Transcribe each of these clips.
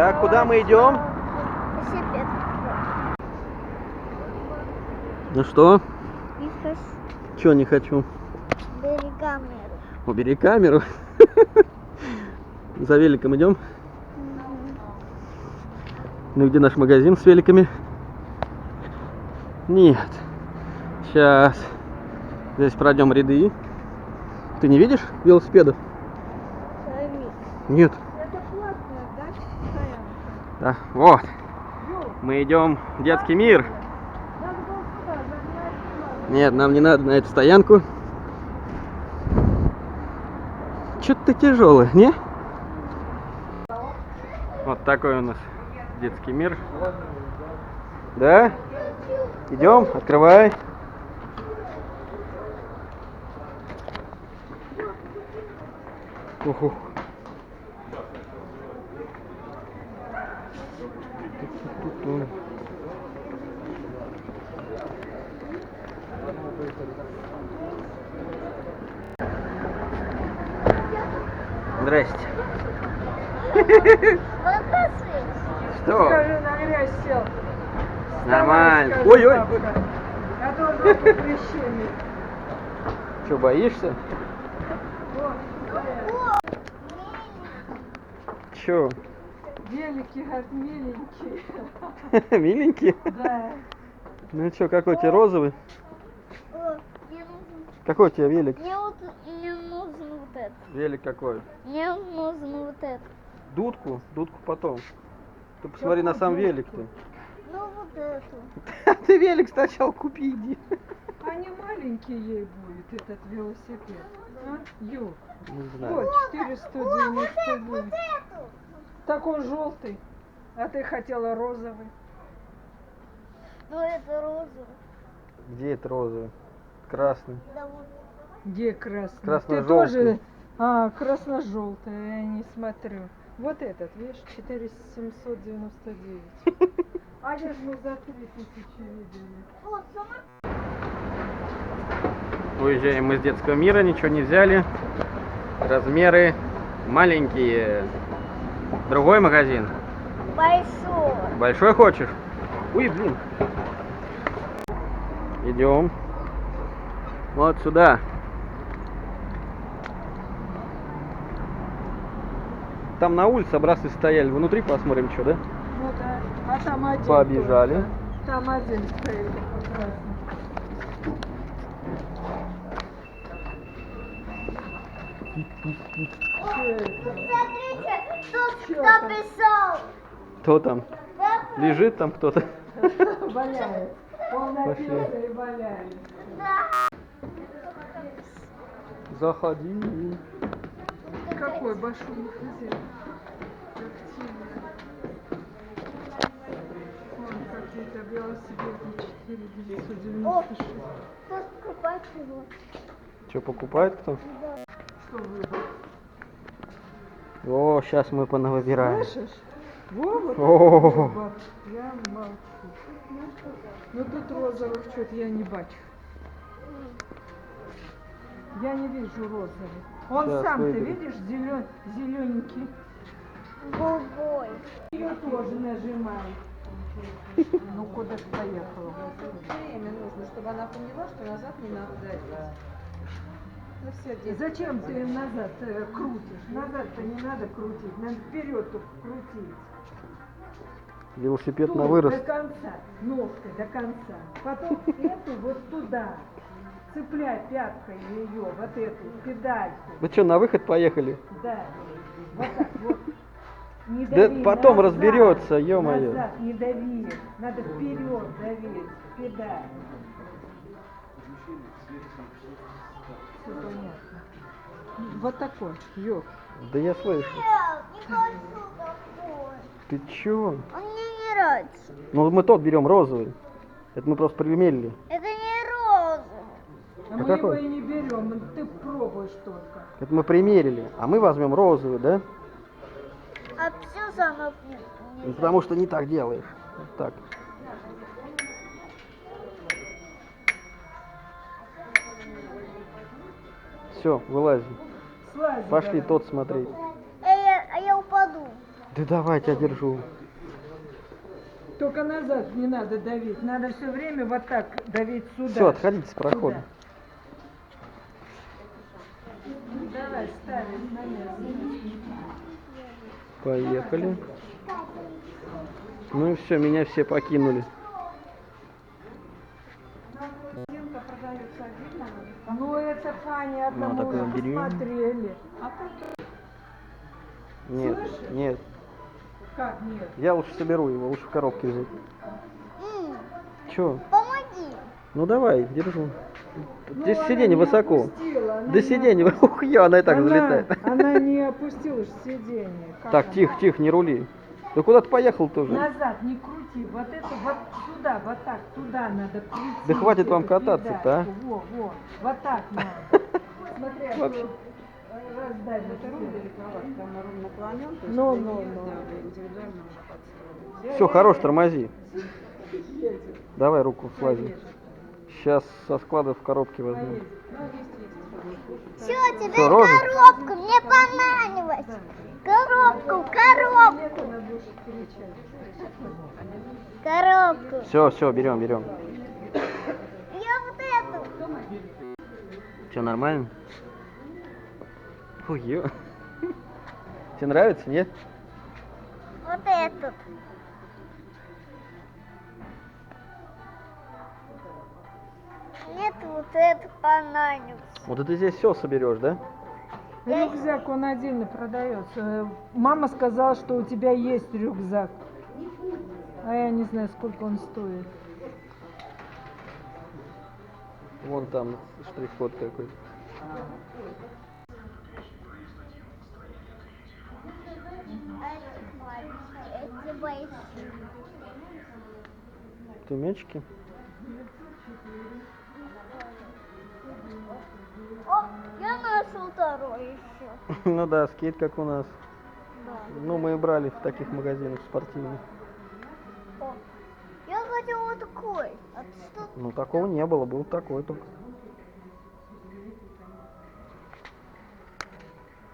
Так, куда мы идем? Велосипед. Ну что? Не хочу. Чего не хочу? Бери камеру. Убери камеру. За великом идем? Ну где наш магазин с великами? Нет. Сейчас. Здесь пройдем ряды. Ты не видишь велосипедов? Нет. Это платная, да, стоянка? Да, вот. Мы идем в детский мир. Надо было сюда загнать. Нет, нам не надо на эту стоянку. Что-то ты тяжелый, не? Вот такой у нас детский мир. Да? Идем, открывай. Уху. Здрасте. Что? Скажи, на грязь сел. Нормально. Скажи, Ой-ой. бабка. Я тоже по прищемить. Что, боишься? Че? Велики, как миленькие. Миленький? Да. Ну что, какой у тебя розовый? Мне нужен, Какой у тебя велик? мне нужен вот этот. Велик какой? Мне нужен вот этот. Дудку? Дудку потом. Ты посмотри на сам велик-то. Ну вот эту. Ты велик сначала купи, иди. А не маленький ей будет этот велосипед. А? Ю. Не знаю. Вот, 499. Вот эту. Так он желтый. А ты хотела розовый. Ну это розовый. Где это розовый? Красный. Да вот. Где красный? Красно-желтый. Ты тоже... А, красно-желтый, я не смотрю. Вот этот, видишь, 4799. А я же мы за 3000 видели. Вот, сама. Уезжаем мы из детского мира, ничего не взяли. Размеры маленькие. Другой магазин. Большой. Большой хочешь? Ой, блин. Идем. Вот сюда. Там на улице образцы стояли. Внутри посмотрим, что, да? Ну да. А там один. Побежали. только. Там один стоит красный. Смотрите, тут Чё кто там? писал. Кто там? Да? Лежит там кто-то? Валяет. Он напился и валяет. Заходи. Какой большой магазин. Вон какие-то велосипеды 4996. Кто покупает его? Что, покупает кто? Что выбор? О, сейчас мы понавыбираем. Слышишь? Во, вот О. выбор. Я молчу. Ну тут розовых что-то я не бачу. Я не вижу розовый. Он Сейчас сам, ты выберем. видишь, зелененький. Голубой. Ее тоже нажимай. Ну куда ты поехала? Время нужно, чтобы она поняла, что назад не надо давить. Ну все, дети. Зачем ты назад крутишь? Назад-то не надо крутить, надо вперед только крутить. Велосипед на Тут вырост. до конца, ножкой до конца. Потом эту вот туда. Цепляй пяткой ее, вот эту педальку. Вы что, на выход поехали? Да. Вот так вот. Не Да дави потом назад, разберется, ё-моё. Назад не дави. Надо вперед давить. Педаль. Все понятно. Вот такой. Ёк. Да я слышу. Нет, не хочу такой. Ты чё? Он мне не нравится. Ну мы тот берем розовый. Это мы просто примерили. Это не розовый. А мы какой? его и не берем, ты пробуешь только. Это мы примерили. А мы возьмем розовый, да? А все сама Ну, потому что не так делаешь. Вот так. Все, вылазим. Слазь, Пошли давай. тот смотреть. А я упаду. Да давай, я держу. Только назад не надо давить. Надо все время вот так давить сюда. Все, отходите с прохода. Сюда. Давай, ставим на место. Поехали. Ну и все, меня все покинули. Стенка продается отдельно. Ну это Фаня одному такое уже берем. посмотрели. А так Нет, Слышишь? нет. Как нет? Я лучше соберу его, лучше в коробке взять. Че? Помоги. Ну давай, держу. Ну, Здесь она сиденье не высоко. опустила, она До не сиденья. опустила. Ух, я, она и так она, залетает. Она не опустила ж сиденье. Как Так, она? тихо, тихо, не рули. Да куда ты поехал тоже? Назад не крути. Вот это вот сюда, вот так, туда надо крутить. Да хватит вам эту кататься-то, а? передачку. Во, вот так надо. Смотри, а Вообще. то раздавит. это руль далековато, там на руль наклонен, то есть Ну, для ну, нее, ну. да, индивидуально уже подстроен. Все, хорош, тормози. Давай руку слази. Сейчас со склада в коробке возьму. Ну, есть. Все, теперь Всё, рожа? коробку. Мне понравилось. Коробку, коробку. Она будет кричать. Коробку. Все, берем. Я вот эту. Все нормально? Ой, ё. Тебе нравится, нет? Вот этот. Нет, вот это понравилось. Вот это здесь все соберешь, да? Рюкзак, он отдельно продается. Мама сказала, что у тебя есть рюкзак. А я не знаю, сколько он стоит. Вон там штрих-код какой-то. Эти большие. Это мячики? О, я нашел второй еще. Ну да, скейт как у нас. Да. Ну, мы и брали в таких магазинах спортивных. О, я хотел вот такой. А ты что? Ну, такого не было, был такой только.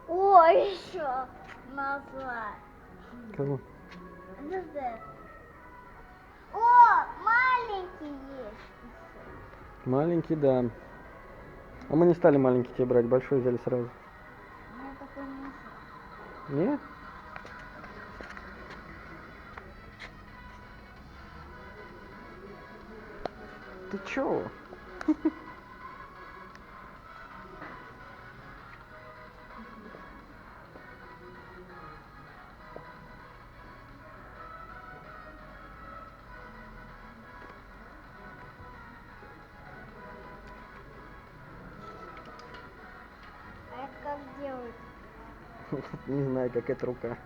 О, еще назад. Кого? Вот это. О, маленький есть. Маленький, да. А мы не стали маленький тебе брать, большой взяли сразу. Мне такой не нужен. Нет? Ты чё? А это как делать? Не знаю, как эта рука.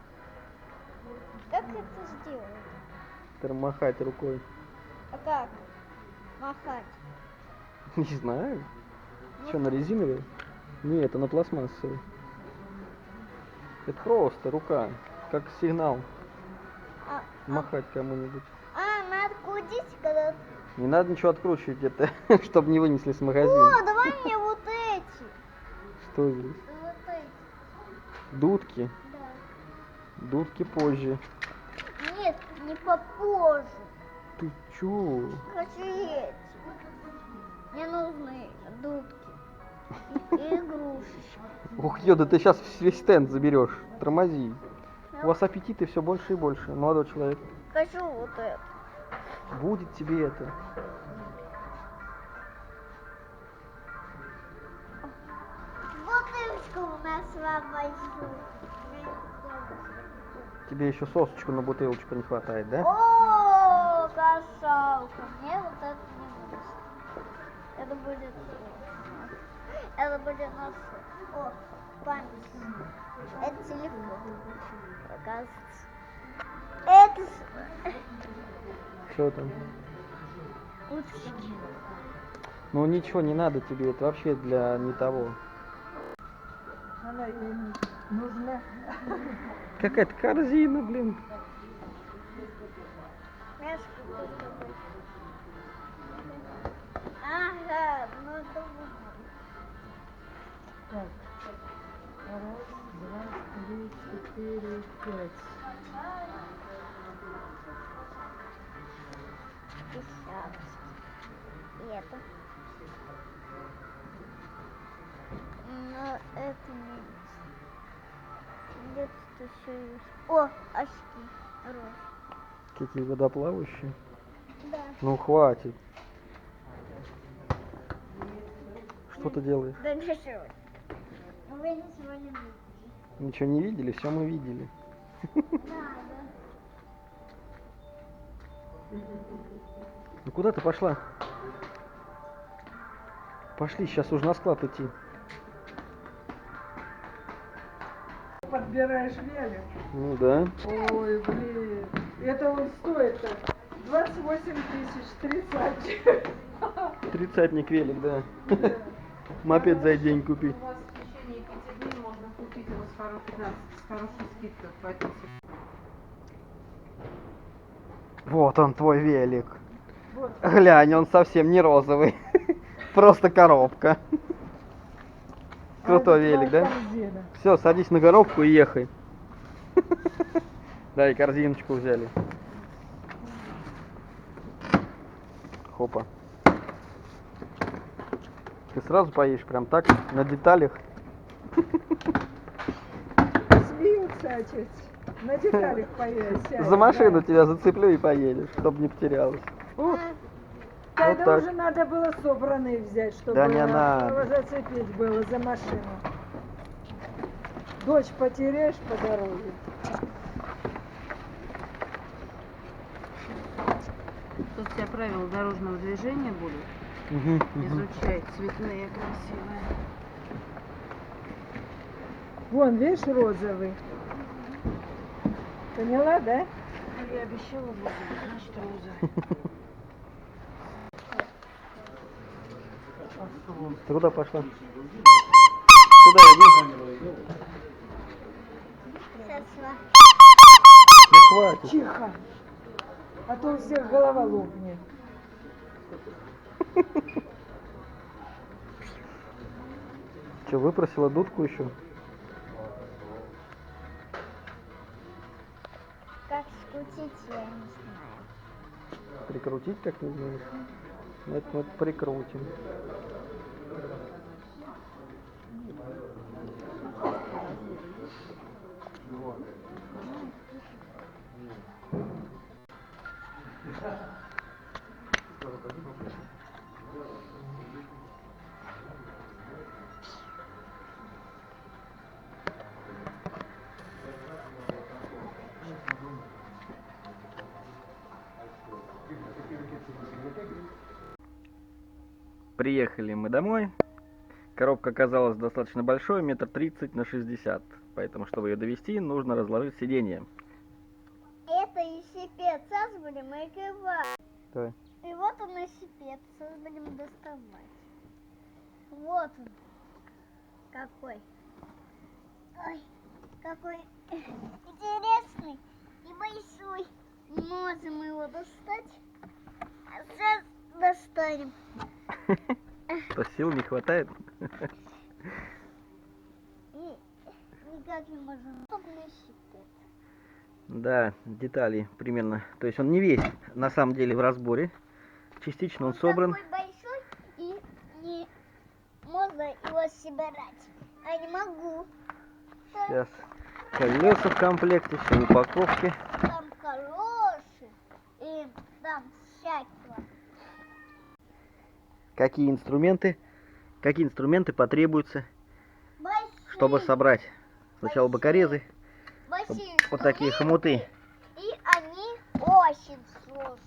Как это сделать? Махать рукой. А как? Махать. Не знаю. Что, на резиновой? Не, это на пластмассовой. Это просто рука, как сигнал. А, Махать кому-нибудь. надо крутить, когда... Не надо ничего откручивать, это, чтобы не вынесли с магазина. О, давай мне вот эти. Что здесь? Вот эти. Дудки. Да. Дудки позже. Нет, не попозже. Ты чё? Хочу эти. Мне нужны дудки. И игрушечки. Ух, ё, да ты сейчас весь стенд заберешь. Тормози. У вас аппетиты все больше и больше, молодой человек. Хочу вот это. Будет тебе это. Бутылочку у нас большую. Тебе еще сосочку на бутылочку не хватает, да? О, кошалка. Мне вот это не нужно. Это будет... Это будет наш... О, память. Это телефон. Оказывается. Это... Что там? Уточки. Ну ничего не надо тебе, это вообще для не того. Она ей нужна. Какая-то корзина, блин. Мяшка только будет. Ага, ну это вот. Так. Раз, два, три, 4, 5. И это. Но это не. Где тут еще есть? О, очки. Розы. Какие водоплавающие. Да. Ну хватит. Что ты делаешь? Да не шо. Вы ничего не видите. Ничего не видели? Все мы видели. Да. Ну куда ты пошла? Пошли, сейчас уже на склад идти. Подбираешь велик? Ну да. Ой, блин. Это он стоит-то 28 тысяч, 30. Тридцатник велик, да. Мопед за день купить. У вас в течение 5 дней можно купить его с хорошей скидкой, поэтому Вот он, твой велик. Вот. Глянь, он совсем не розовый. Просто коробка. Крутой велик, да? Все, садись на коробку и ехай. Да, и корзиночку взяли. Хопа. Ты сразу поедешь прям так, на деталях. Смеются, отец. На деталях поедешь. За машину тебя зацеплю и поедешь, чтобы не потерялась. Тогда так. уже надо было собранные взять, чтобы Да не надо. зацепить было за машину. Дочь потеряешь по дороге. тут все правила дорожного движения будут. Изучай, цветные, красивые. Вон, видишь, розовый. Поняла, да? Ну, я обещала розовый, значит розовый. Ты куда пошла? Сюда иди. Сосла. Ну хватит. Тихо. А то у всех голова лопнет. Че, выпросила дудку еще? Как скрутить, я не знаю. Прикрутить как не знаешь? Это вот прикрутим. Приехали мы домой. Коробка оказалась достаточно большой, 1,30 на 60 м. Поэтому, чтобы ее довести, нужно разложить сиденье. Это и сипец. Сейчас будем открывать. Давай. И вот он и сипец. Сейчас будем доставать. Вот он. Какой. Ой, какой интересный и большой. Можем его достать. А сейчас достанем. То сил не хватает. И никак не можем. Крупный сипец. Да, детали примерно. То есть он не весь на самом деле в разборе. Частично он собран. Такой большой и не можно его собирать. А не могу. Сейчас колеса в комплекте, все в упаковке. Там хороший и там всякого. Какие инструменты потребуются, Большие, чтобы собрать сначала бокорезы, большие вот такие хомуты. и они очень сложные.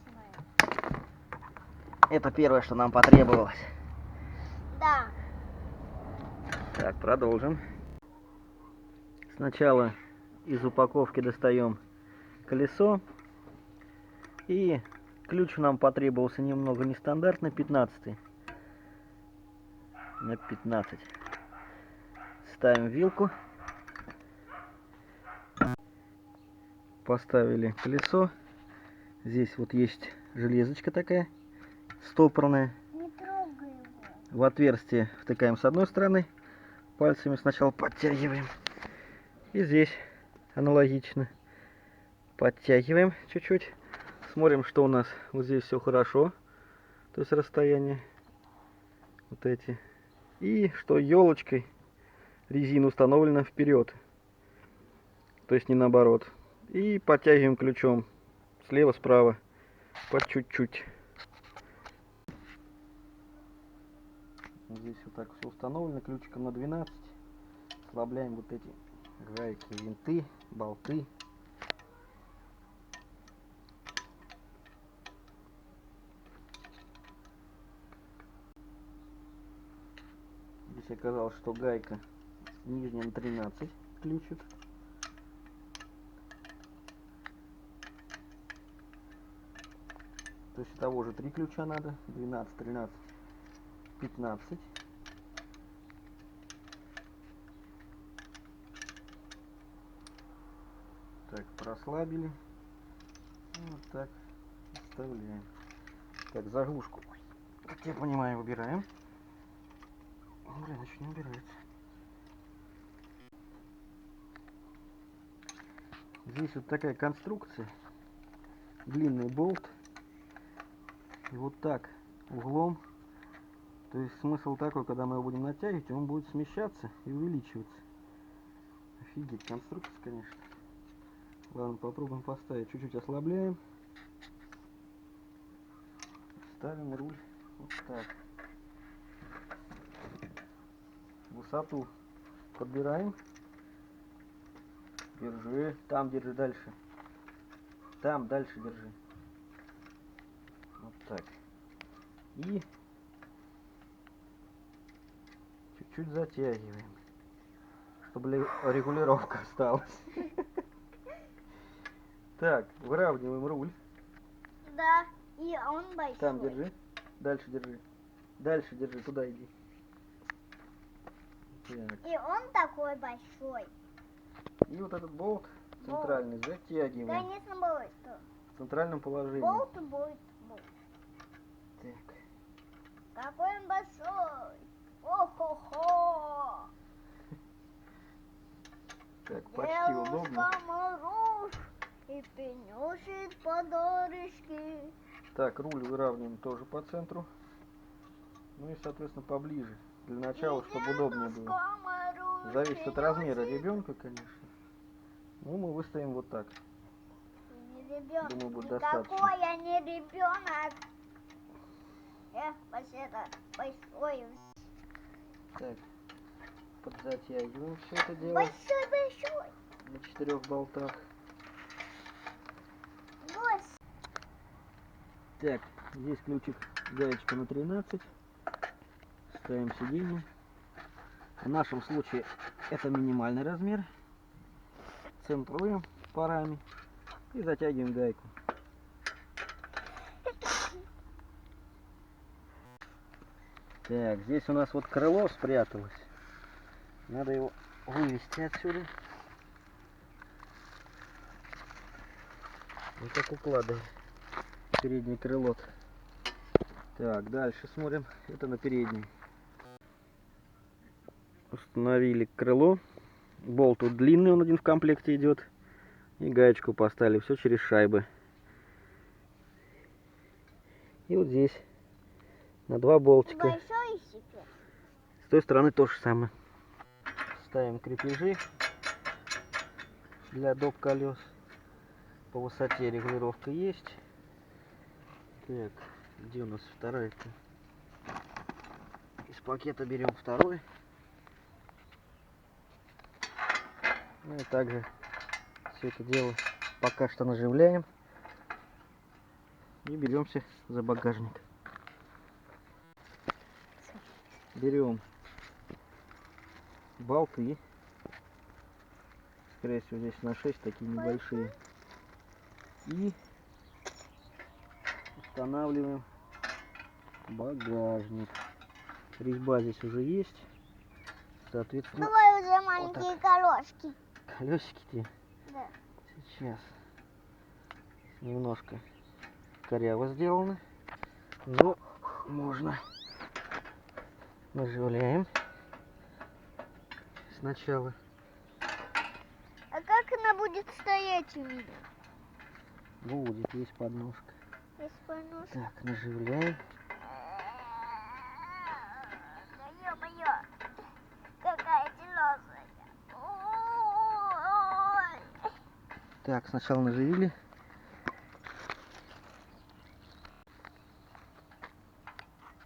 Это первое, что нам потребовалось. Да. Так, продолжим. Сначала из упаковки достаем колесо. И ключ нам потребовался немного нестандартный, 15 на 15. Ставим вилку. Поставили колесо. Здесь вот есть железочка такая, стопорная. Не трогай его. В отверстие втыкаем с одной стороны. Пальцами сначала подтягиваем. И здесь аналогично. Подтягиваем чуть-чуть. Смотрим, что у нас вот здесь все хорошо. То есть расстояние. Вот эти. И что елочкой резина установлена вперед. То есть не наоборот. И подтягиваем ключом слева, справа. По чуть-чуть. Здесь вот так все установлено ключиком на 12. Ослабляем вот эти гайки, винты, болты. Здесь оказалось, что гайка нижняя на 13 ключик. То есть того же 3 ключа надо. 12, 13, 15. Так, прослабили. Вот так вставляем. Так, заглушку, как я понимаю, убираем. Блин, еще не убирается. Здесь вот такая конструкция. Длинный болт. И вот так углом. То есть смысл такой, когда мы его будем натягивать, он будет смещаться и увеличиваться. Офигеть, конструкция, конечно. Ладно, попробуем поставить. Чуть-чуть ослабляем. Ставим руль вот так. Высоту подбираем. Держи. Там держи дальше. Там дальше держи. Вот так. И чуть-чуть затягиваем, чтобы регулировка осталась. Так, выравниваем руль. Да, и он большой. Там держи. Дальше держи. Дальше держи, туда иди. Так. И он такой большой. И вот этот болт центральный затягиваем Конечно, будет. в центральном положении. Болт будет. Так. Какой он большой. О-хо-хо. Так, почти удобно. Мороз и приносит подарочки. Так, руль выравниваем тоже по центру. Ну и, соответственно, поближе. Для начала, чтобы удобнее было. Зависит от размера ребенка, конечно. Ну, мы выставим вот так. Не ребенок. Думаю, будет Никакой достаточно. я не ребенок. Вообще-то большой. Так, подзатягиваем все это дело Большой. на 4 болтах. Гось. Так, здесь ключик, гаечка на 13. Ставим сиденье. В нашем случае это минимальный размер. Центруем парами и затягиваем гайку. Так, здесь у нас вот крыло спряталось. Надо его вывести отсюда. Вот так укладываем переднее крыло. Так, дальше смотрим. Это на передней. Установили крыло. Болт тут длинный, он один в комплекте идет. И гаечку поставили. Все через шайбы. И вот здесь на 2 болтика. Большой секрет. С той стороны то же самое. Ставим крепежи для доп колес. По высоте регулировка есть. Так, где у нас вторая-то? Из пакета берем второй. Ну и также все это дело пока что наживляем. И беремся за багажник. Берем болты. Скорее всего, здесь на 6 такие небольшие. И устанавливаем багажник. Резьба здесь уже есть. Соответственно, Давай уже маленькие колошки. колесики-то Да. сейчас немножко коряво сделаны. Но можно. Наживляем сначала. А как она будет будет стоять у меня. Будет, есть подножка. Есть поножка. Так, наживляем. Да ё-моё, какая тяжелая. Ой. Так, сначала наживили.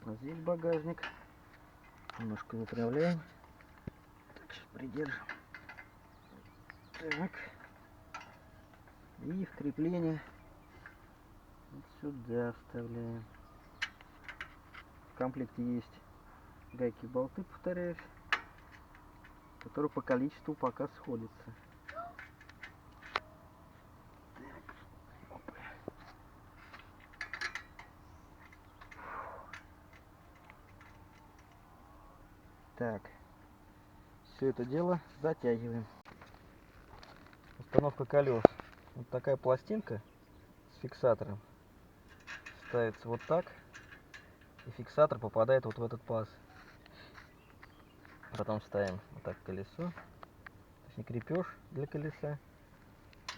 Вот здесь багажник. Немножко выправляем. Так, сейчас придержим. Так. И в крепление вот сюда вставляем. В комплекте есть гайки, болты, повторяюсь, которые по количеству пока сходятся. Так, все это дело затягиваем. Установка колес. Вот такая пластинка с фиксатором ставится вот так, и фиксатор попадает вот в этот паз. Потом ставим вот так колесо, точнее крепеж для колеса,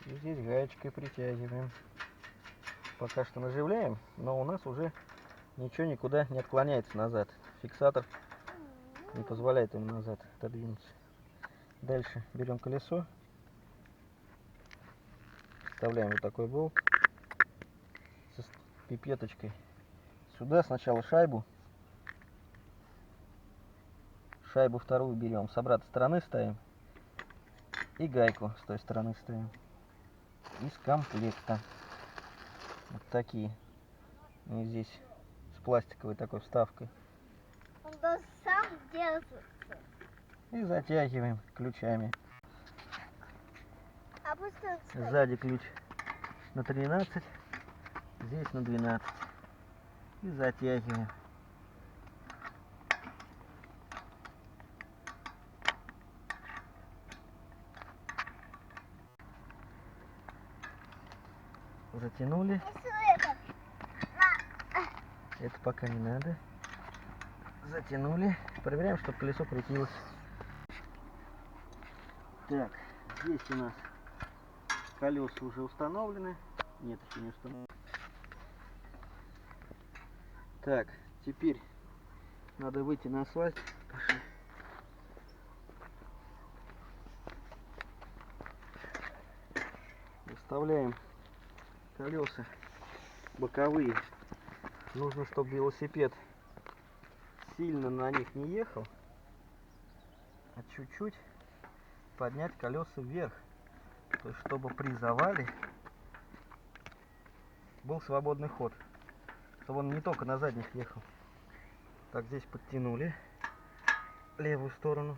и здесь гаечкой притягиваем. Пока что наживляем, но у нас уже ничего никуда не отклоняется назад. Фиксатор не позволяет ему назад отодвинуться. Дальше берем колесо, вставляем вот такой болт с пипеточкой. Сюда сначала шайбу вторую берем, с обратной стороны ставим, и гайку с той стороны ставим. Из комплекта. Вот такие. Они здесь с пластиковой такой вставкой. Он должен сам держится. И затягиваем ключами. А пусть он стоит. Сзади ключ на 13, здесь на 12. И затягиваем. Затянули. Если это Это пока не надо. Затянули. Проверяем, чтобы колесо крутилось. Так, здесь у нас колеса уже установлены. Нет, еще не установлены. Так, теперь надо выйти на асфальт. Пошли. Выставляем колеса боковые. Нужно, чтобы велосипед сильно на них не ехал, а чуть-чуть поднять колеса вверх. То есть, чтобы при завале был свободный ход. Чтобы он не только на задних ехал. Так, здесь подтянули левую сторону.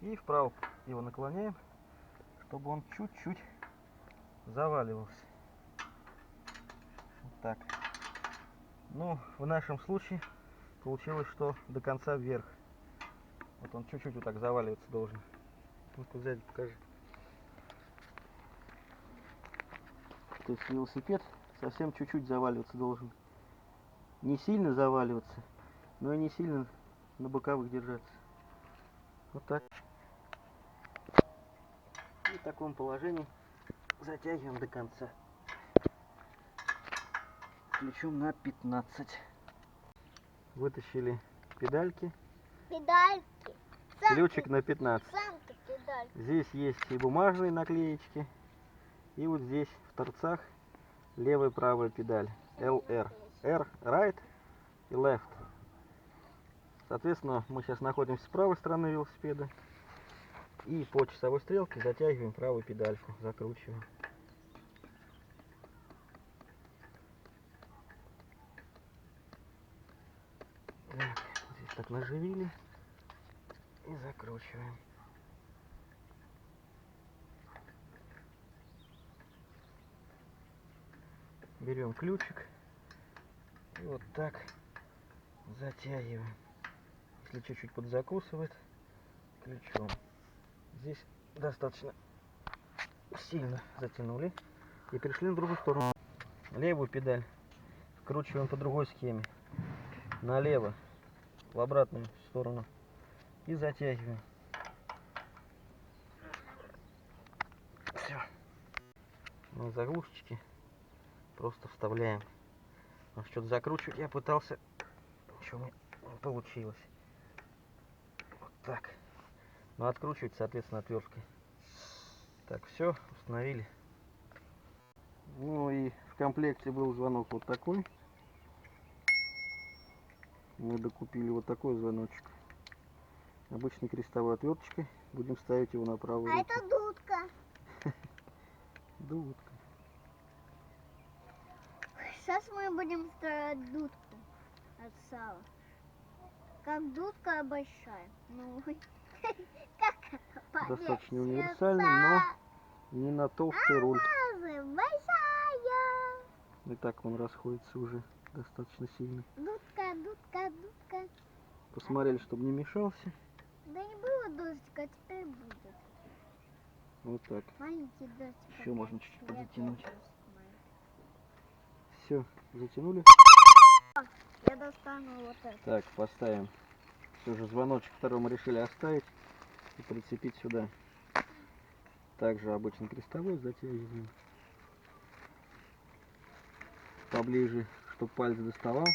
И вправо его наклоняем, чтобы он чуть-чуть заваливался. Вот так. Ну, в нашем случае получилось, что до конца вверх. Вот он чуть-чуть вот так заваливаться должен. Ну-ка, сзади покажи. То есть велосипед совсем чуть-чуть заваливаться должен. Не сильно заваливаться, но и не сильно на боковых держаться. Вот так. И в таком положении затягиваем до конца. Ключом на 15. Вытащили педальки. педальки. Ключик на 15. Сам-то педальки. Здесь есть и бумажные наклеечки. И вот здесь в торцах левая и правая педаль. LR. R right и left. Соответственно, мы сейчас находимся с правой стороны велосипеда. И по часовой стрелке затягиваем правую педальку. Закручиваем. Так, здесь так наживили. И закручиваем. Берем ключик и вот так затягиваем. Если чуть-чуть подзакусывает, ключом. Здесь достаточно сильно затянули и перешли на другую сторону. Левую педаль вкручиваем по другой схеме. Налево, в обратную сторону. И затягиваем. на заглушечки просто вставляем. А что-то закручивать я пытался, ничего не получилось. Вот так. Но откручивать, соответственно, отверткой. Так, все, установили. Ну и в комплекте был звонок вот такой. Мы докупили вот такой звоночек. Обычной крестовой отверточкой. Будем ставить его на правую А руку. это дудка. Дудка. Сейчас мы будем строить дудку от сала. Как дудка большая. Ну, как Достаточно универсальный, но не на толстый руль. большая. И так он расходится уже достаточно сильно. Дудка, дудка, дудка. Посмотрели, чтобы не мешался. Да не было дождика, а теперь будет. Вот так. Маленький дождик. Еще можно чуть-чуть Я подтянуть. тоже знаю. Все, затянули. Я достану вот это. Так, поставим. Все же звоночек второй мы решили оставить и прицепить сюда. Также обычный крестовой затягиваем. Поближе, чтобы палец доставал.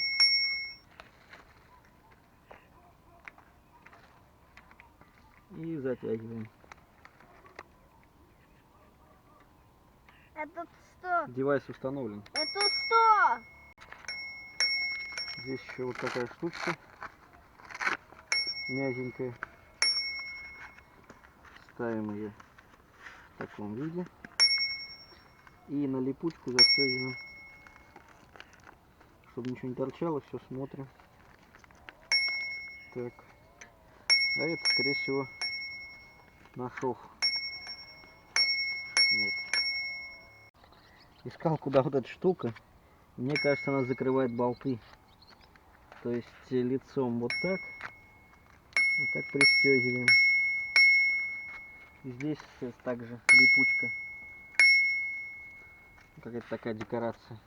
И затягиваем. Это что? Девайс установлен. Это что? Здесь еще вот такая штучка. Мягенькая. Ставим ее в таком виде. И на липучку застегиваем. Чтобы ничего не торчало, все смотрим. Так. А это, скорее всего, на шов. Нет. Искал, куда вот эта штука. Мне кажется, она закрывает болты. То есть лицом вот так. Вот так пристегиваем. И здесь также липучка. Какая-то такая декорация.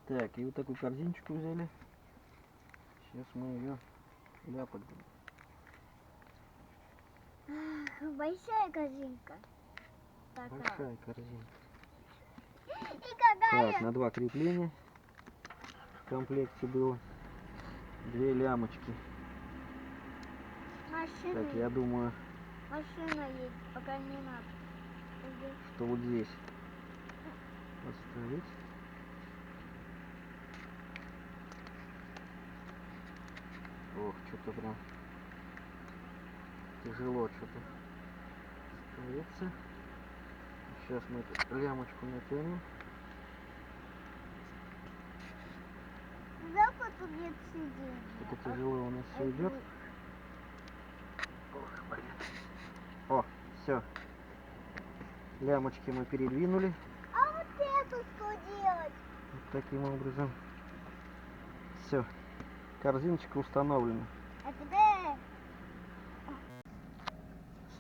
Так, и вот такую корзиночку взяли. Сейчас мы ее ляпать будем. Большая корзинка. Такая. Большая корзинка. И какая? Так, на 2 крепления в комплекте было. 2 лямочки. Машина. Так, я думаю, Машина едет, пока не надо. Иди. что вот здесь поставить. Ох, что-то прям тяжело что-то ставится. Сейчас мы эту лямочку натянем. Жалко, тут нет сиденья. Это тяжело у нас все идет. Ох, блин. О, все. Лямочки мы передвинули. А вот это что делать? Вот таким образом. Все. Корзиночка установлена. А теперь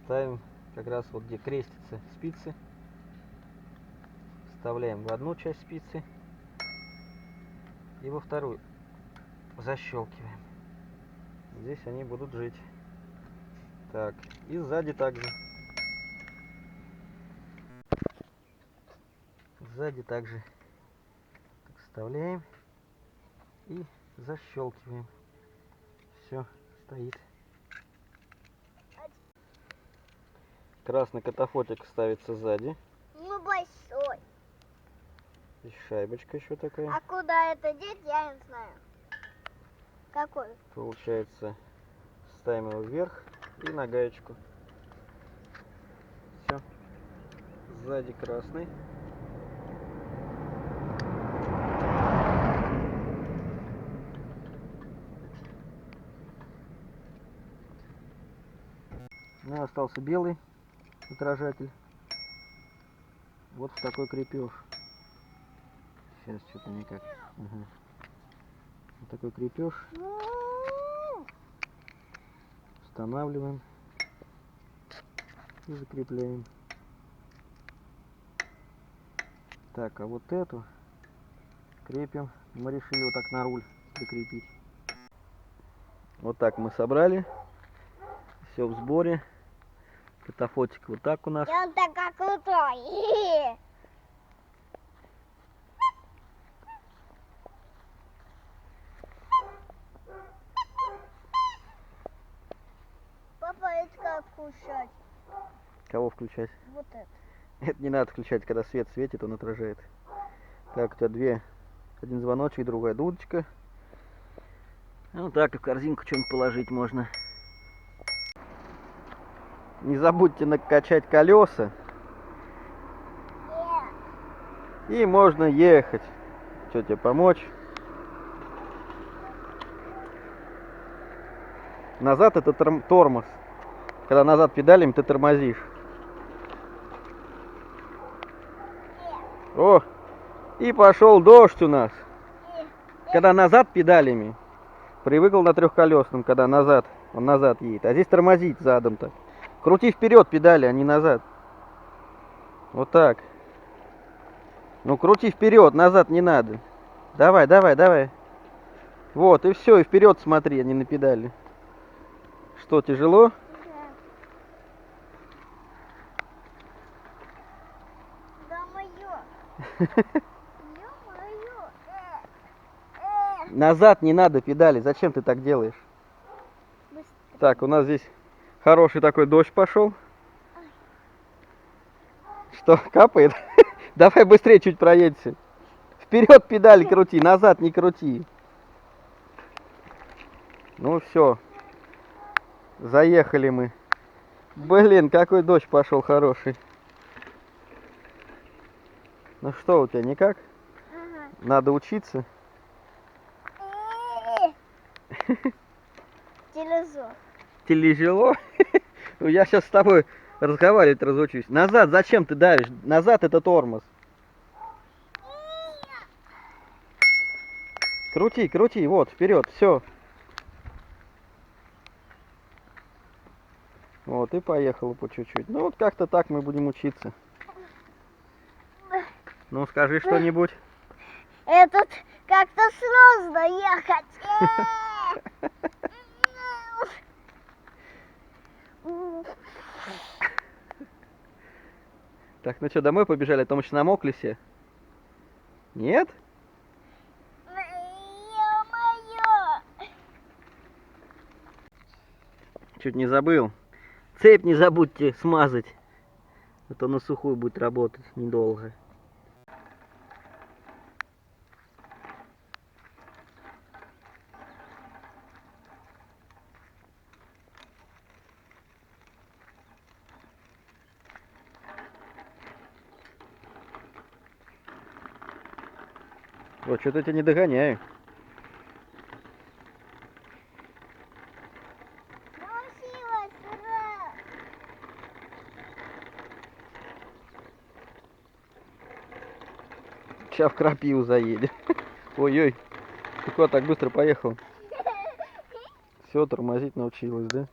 Ставим как раз вот где крестятся спицы. Вставляем в одну часть спицы и во вторую. Защелкиваем. Здесь они будут жить. Так, и сзади также. Сзади также так, вставляем и защелкиваем. Все, стоит. Красный катафотик ставится сзади. ну большой. Здесь шайбочка еще такая. А куда это деть, я не знаю. Какой? Получается, ставим его вверх и на гаечку. Все. Сзади красный. Ну, остался белый отражатель. Вот в такой крепеж. Сейчас что-то никак. Ага. Вот такой крепеж. Устанавливаем и закрепляем. Так, а вот эту крепим. Мы решили вот так на руль прикрепить. Вот так мы собрали. Все в сборе. Катафотик вот так у нас. И он такой крутой. Папа, это как включать? Кого включать? Вот это. Это не надо включать, когда свет светит, он отражает. Так, у тебя один звоночек, другая дудочка. Ну так, и в корзинку что-нибудь положить можно. Не забудьте накачать колеса. И можно ехать. Что тебе помочь? Назад это тормоз. Когда назад педалями ты тормозишь. О! И пошел дождь у нас. Когда назад педалями, привыкл на трехколесном, когда назад, он назад едет. А здесь тормозить задом-то. Крути вперед педали, а не назад. Вот так. Ну крути вперед, назад не надо. Давай, давай, давай. Вот, и все, и вперед смотри, а не на педали. Что, тяжело? Да моё. Ё-моё. Назад не надо педали, зачем ты так делаешь? Быстрее. Так, у нас здесь хороший такой дождь пошел. Что, капает? Давай быстрее чуть проедься. Вперед педали крути, назад не крути. Ну все. Заехали мы. Блин, какой дождь пошел хороший. Ну что у тебя, никак? Ага. Надо учиться. Телезор. Тяжело? Ну, я сейчас с тобой разговаривать разучусь. Назад, зачем ты давишь? Назад это тормоз. Крути, крути, вот, вперед, все. Вот, и поехал по чуть-чуть. Ну, вот как-то так мы будем учиться. Ну, скажи что-нибудь. Этот как-то сложно ехать. Так, ну что, домой побежали, а то мы еще намокли все. Нет? Ё-моё. Чуть не забыл. Цепь не забудьте смазать. А то на сухую будет работать недолго. Вот, что-то я тебя не догоняю. Научилась, ура! Сейчас в крапиву заедем. Ой-ой, ты куда так быстро поехал? Все, тормозить научилась, да?